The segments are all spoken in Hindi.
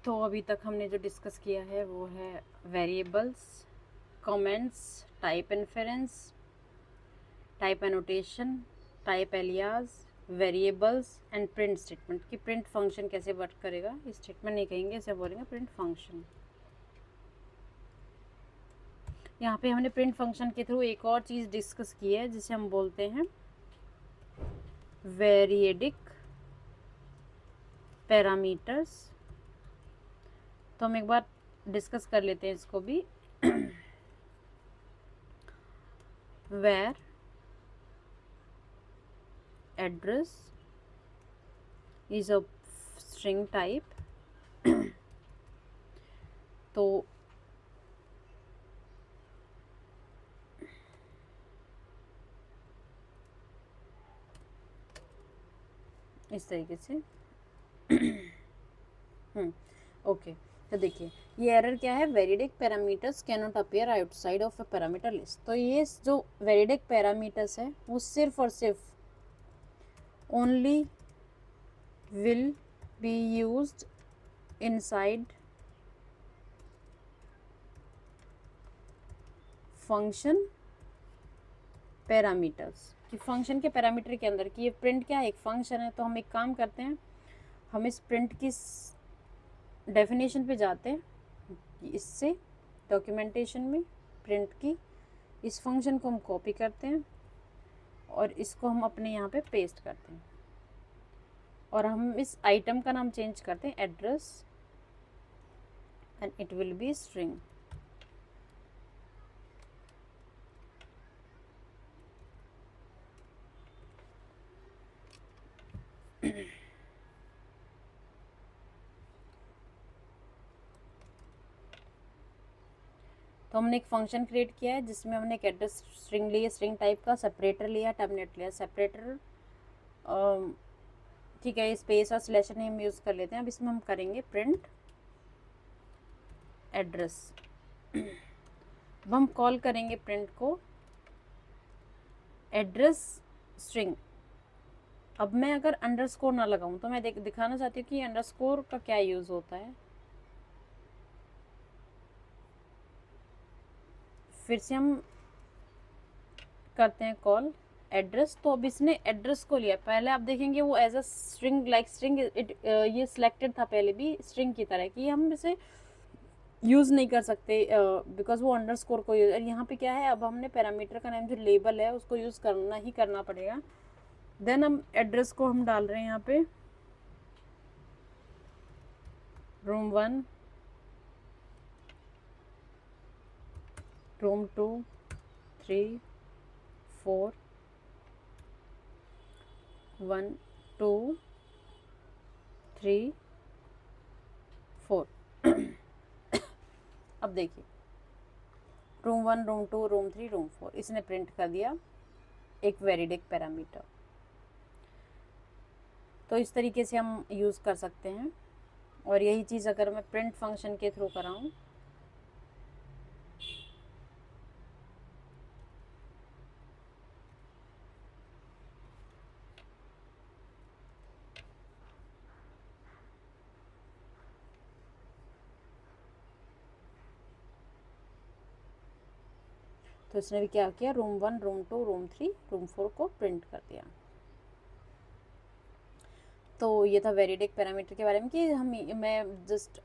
तो अभी तक हमने जो डिस्कस किया है वो है variables, comments, type inference, type annotation, type alias, variables and print statement कि प्रिंट फंक्शन कैसे वर्क करेगा। स्टेटमेंट नहीं कहेंगे, इसे बोलेंगे प्रिंट फंक्शन। यहाँ पे हमने प्रिंट फंक्शन के थ्रू एक और चीज़ डिस्कस की है जिसे हम बोलते हैं वेरिएडिक पैरामीटर्स। तो हम एक बार डिस्कस कर लेते हैं इसको भी। where address is a string type तो इस तरीके से ओके। तो देखिए ये एरर क्या है, variadic parameters can not appear outside of a parameter list. तो ये जो वेरिडिक पैरामीटर्स है वो सिर्फ और सिर्फ only will be used inside function parameters, कि फंक्शन के पैरामीटर के अंदर, कि ये प्रिंट क्या है, एक फंक्शन है। तो हम एक काम करते हैं, हम इस प्रिंट की डेफिनेशन पे जाते हैं, इससे डॉक्यूमेंटेशन में प्रिंट की इस फंक्शन को हम कॉपी करते हैं और इसको हम अपने यहाँ पे पेस्ट करते हैं और हम इस आइटम का नाम चेंज करते हैं address and it will be string. तो हमने एक फंक्शन क्रिएट किया है जिसमें हमने एक एड्रेस स्ट्रिंग लिया, स्ट्रिंग टाइप का, सेपरेटर लिया, टर्मिनेट लिया। सेपरेटर ठीक है, स्पेस और स्लैश नेम यूज़ कर लेते हैं। अब इसमें हम करेंगे प्रिंट एड्रेस। अब हम कॉल करेंगे प्रिंट को एड्रेस स्ट्रिंग। अब मैं अगर अंडरस्कोर ना लगाऊं तो मैं दिखाना चाहती हूँ कि अंडरस्कोर का क्या यूज़ होता है। फिर से हम करते हैं कॉल एड्रेस। तो अब इसने एड्रेस को लिया, पहले आप देखेंगे वो as a string, like string ये सिलेक्टेड था पहले भी स्ट्रिंग की तरह, कि हम इसे यूज़ नहीं कर सकते बिकॉज वो अंडरस्कोर को यूज। और यहाँ पे क्या है, अब हमने पैरामीटर का नाम जो लेबल है उसको यूज़ करना ही करना पड़ेगा। देन हम एड्रेस को हम डाल रहे हैं यहाँ पे रूम 1, रूम 2, 3, 4, 1, 2, 3, 4। अब देखिए रूम 1, रूम 2, रूम 3, रूम 4 इसने प्रिंट कर दिया एक वेरिडिक पैरामीटर। तो इस तरीके से हम यूज़ कर सकते हैं। और यही चीज़ अगर मैं प्रिंट फंक्शन के थ्रू कराऊँ तो इसने भी क्या किया, रूम 1, रूम 2, रूम 3, रूम 4 को प्रिंट कर दिया। तो ये था वेरिडिक पैरामीटर के बारे में कि मैं जस्ट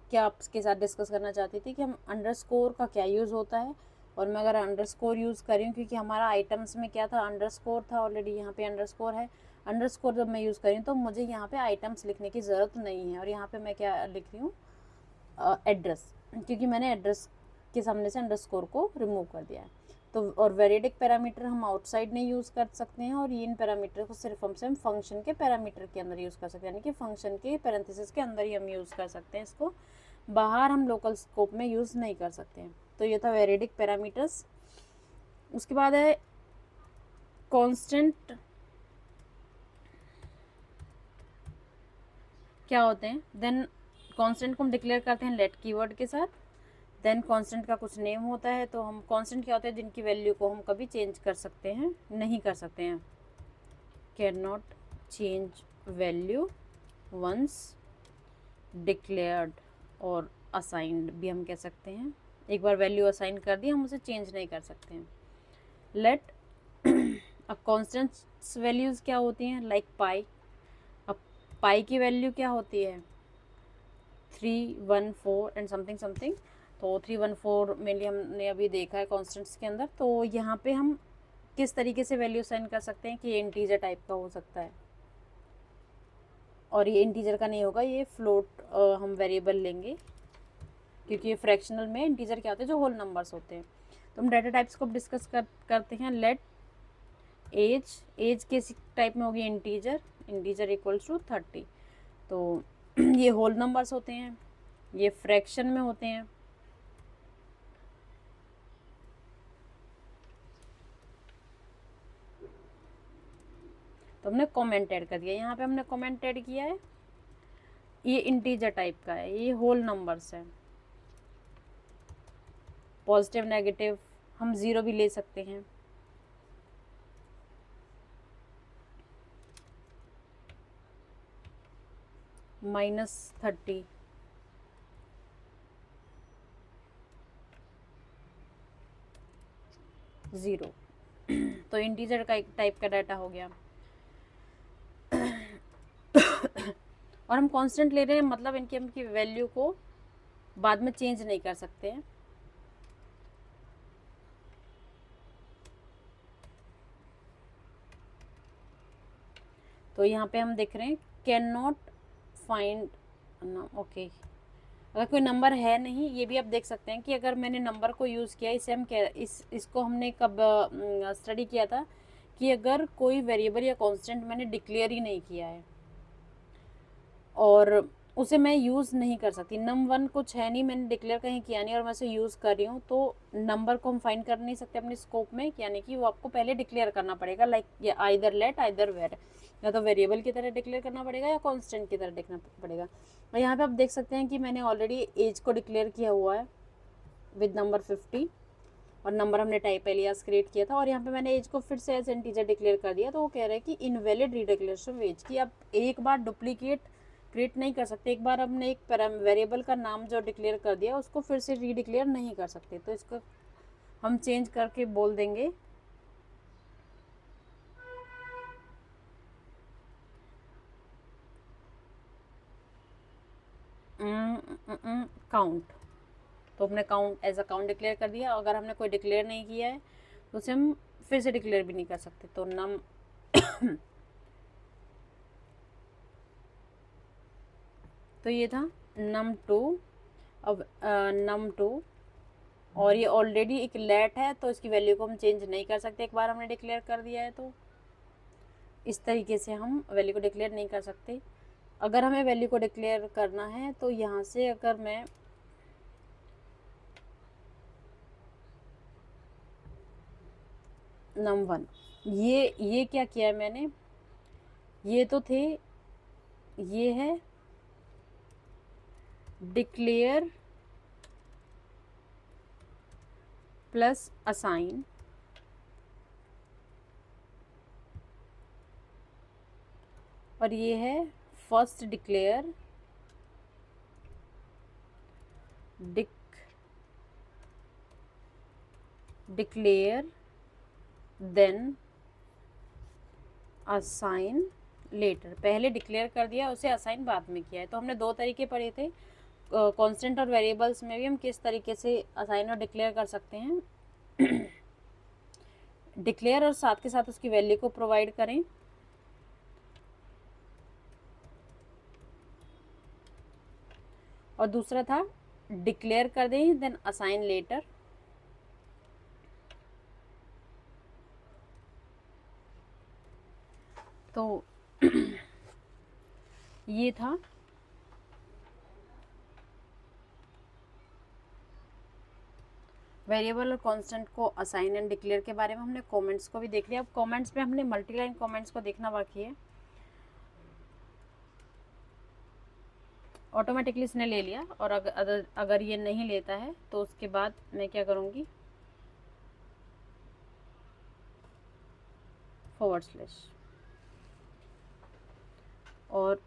क्या आपके साथ डिस्कस करना चाहती थी कि हम अंडरस्कोर का क्या यूज़ होता है। और मैं अगर अंडरस्कोर यूज़ कर रही हूँ क्योंकि हमारा आइटम्स में क्या था, अंडरस्कोर था ऑलरेडी, यहाँ पे अंडरस्कोर है। अंडरस्कोर जब मैं यूज़ कर रही हूँ तो मुझे यहाँ पे आइटम्स लिखने की ज़रूरत नहीं है। और यहाँ पे मैं क्या लिख रही हूँ, एड्रेस, क्योंकि मैंने एड्रेस के सामने से अंडरस्कोर को रिमूव कर दिया है। तो और वेरिडिक पैरामीटर हम आउटसाइड नहीं यूज़ कर सकते हैं और ये इन पैरामीटर को सिर्फ हम फंक्शन के पैरामीटर के अंदर यूज़ कर सकते हैं, यानी कि फंक्शन के पैरेंथेसिस के अंदर ही हम यूज़ कर सकते हैं इसको, बाहर हम लोकल स्कोप में यूज़ नहीं कर सकते हैं। तो ये था वेरिडिक पैरामीटर्स। उसके बाद है कांस्टेंट। क्या होते हैं, देन कांस्टेंट को हम डिक्लेयर करते हैं लेट कीवर्ड के साथ। देन कांस्टेंट का कुछ नेम होता है। तो हम कांस्टेंट क्या होते हैं, जिनकी वैल्यू को हम कभी चेंज कर सकते हैं, नहीं कर सकते हैं, can not change value once declared और असाइंड भी हम कह सकते हैं। एक बार वैल्यू असाइन कर दी, हम उसे चेंज नहीं कर सकते हैं। लेट अब कॉन्स्टेंट्स वैल्यूज़ क्या होती हैं, लाइक पाई। अब पाई की वैल्यू क्या होती है, 314 एंड समथिंग समथिंग। तो 314 मेनली हमने अभी देखा है कॉन्स्टेंट्स के अंदर। तो यहाँ पे हम किस तरीके से वैल्यू असाइन कर सकते हैं कि ये इंटीजर टाइप का हो सकता है, और ये इंटीजर का नहीं होगा, ये फ्लोट हम वेरिएबल लेंगे, क्योंकि ये फ्रैक्शनल में इंटीजर क्या होते हैं, जो होल नंबर्स होते हैं। तो हम डाटा टाइप्स को डिस्कस करते हैं। लेट एज किस टाइप में होगी, इंटीजर। Integer equals to 30। तो ये होल नंबर्स होते हैं, ये फ्रैक्शन में होते हैं। तो हमने कमेंट ऐड कर दिया, यहाँ पे हमने कमेंट ऐड किया है। ये इंटीजर टाइप का है, ये होल नंबर्स है, पॉजिटिव नेगेटिव, हम ज़ीरो भी ले सकते हैं। -30, ज़ीरो। तो इंटीजर का एक टाइप का डाटा हो गया। और हम कांस्टेंट ले रहे हैं, मतलब इनकी वैल्यू को बाद में चेंज नहीं कर सकते हैं। तो यहाँ पे हम देख रहे हैं कैन नॉट फाइंड, ओके, अगर कोई नंबर है नहीं, ये भी आप देख सकते हैं कि अगर मैंने नंबर को यूज़ किया, इसे हम इसको हमने कब स्टडी किया था कि अगर कोई वेरिएबल या कांस्टेंट मैंने डिक्लेयर ही नहीं किया है और उसे मैं यूज़ नहीं कर सकती, num1 कुछ है नहीं, मैंने डिक्लेयर कहीं किया नहीं और मैं उसे यूज़ कर रही हूँ, तो नंबर को हम फाइंड कर नहीं सकते अपने स्कोप में, यानी कि वो आपको पहले डिक्लेयर करना पड़ेगा, like either let either var, या तो वेरिएबल की तरह डिक्लेयर करना पड़ेगा या कांस्टेंट की तरह देखना पड़ेगा। और यहाँ पे आप देख सकते हैं कि मैंने ऑलरेडी एज को डिक्लेयर किया हुआ है विद नंबर 50, और नंबर हमने टाइप एलियास क्रिएट किया था, और यहाँ पे मैंने एज को फिर से एज इंटीजर डिक्लेयर कर दिया। तो वो कह रहे हैं कि इनवैलिड रीडिक्लेरेशन ऑफ एज, की आप एक बार डुप्लीकेट क्रिएट नहीं कर सकते, एक बार हमने एक वेरिएबल का नाम जो डिक्लेयर कर दिया उसको फिर से रीडिक्लेयर नहीं कर सकते। तो इसको हम चेंज करके बोल देंगे काउंट। तो हमने count as a count declare कर दिया। अगर हमने कोई डिक्लेयर नहीं किया है तो उसे हम फिर से डिक्लेयर भी नहीं कर सकते। तो नम तो ये था num2। अब num2, और ये ऑलरेडी एक लेट है तो इसकी वैल्यू को हम चेंज नहीं कर सकते, एक बार हमने डिक्लेयर कर दिया है। तो इस तरीके से हम वैल्यू को डिक्लेयर नहीं कर सकते। अगर हमें वैल्यू को डिक्लेयर करना है तो यहाँ से अगर मैं num1, ये क्या किया है मैंने, ये तो थे, ये है डिक्लेयर प्लस असाइन, और ये है first declare declare then assign later. पहले डिक्लेयर कर दिया, उसे असाइन बाद में किया है। तो हमने दो तरीके पढ़े थे, कांस्टेंट और वेरिएबल्स में भी हम किस तरीके से असाइन और डिक्लेयर कर सकते हैं। डिक्लेयर और साथ के साथ उसकी वैल्यू को प्रोवाइड करें, और दूसरा था डिक्लेयर कर दें देन असाइन लेटर। तो ये था वेरिएबल और कांस्टेंट को असाइन एंड डिक्लेयर के बारे में। हमने कमेंट्स को भी देख लिया। अब कमेंट्स में हमने मल्टीलाइन कमेंट्स को देखना बाकी है। ऑटोमेटिकली इसने ले लिया, और अगर ये नहीं लेता है तो उसके बाद मैं क्या करूँगी, /, और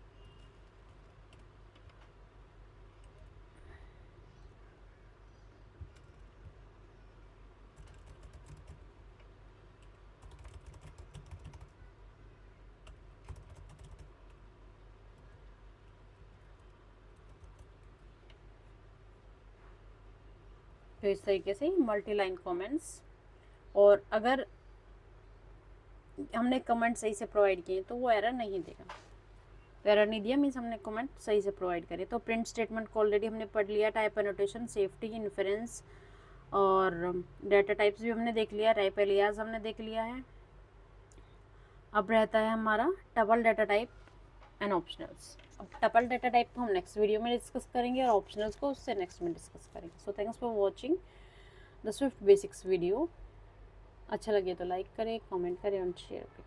तो इस तरीके से मल्टी लाइन कमेंट्स, और अगर हमने कमेंट सही से प्रोवाइड किए तो वो एरर नहीं देगा। एरर नहीं दिया मीन्स हमने कमेंट सही से प्रोवाइड करे। तो प्रिंट स्टेटमेंट को ऑलरेडी हमने पढ़ लिया, टाइप एनोटेशन, सेफ्टी, इन्फरेंस और डाटा टाइप्स भी हमने देख लिया, टाइप एलियास हमने देख लिया है। अब रहता है हमारा tuple data type and optionals. अब टपल डाटा टाइप को हम नेक्स्ट वीडियो में डिस्कस करेंगे और ऑप्शनल्स को उससे नेक्स्ट में डिस्कस करेंगे। So thanks for watching the Swift basics video. अच्छा लगे तो लाइक करें, कमेंट करें और शेयर करें।